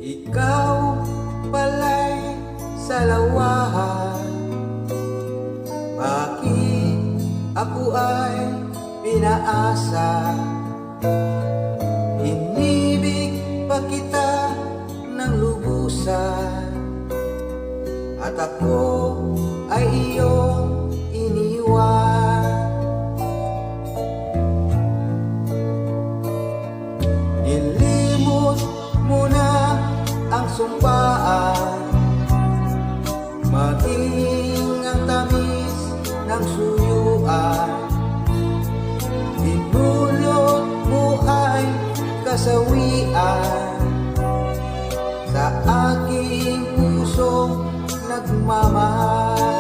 Ikaw pala'y salawahan. Bakit ako ay pinaasa? Inibig pa kita ng lubusan, at ako ay iyong iniwan. Nilimot mo na ang sumpaan, maging ang tamis ng suyuan. Dinulot mo ay kasawian sa aking pusong nagmamahal.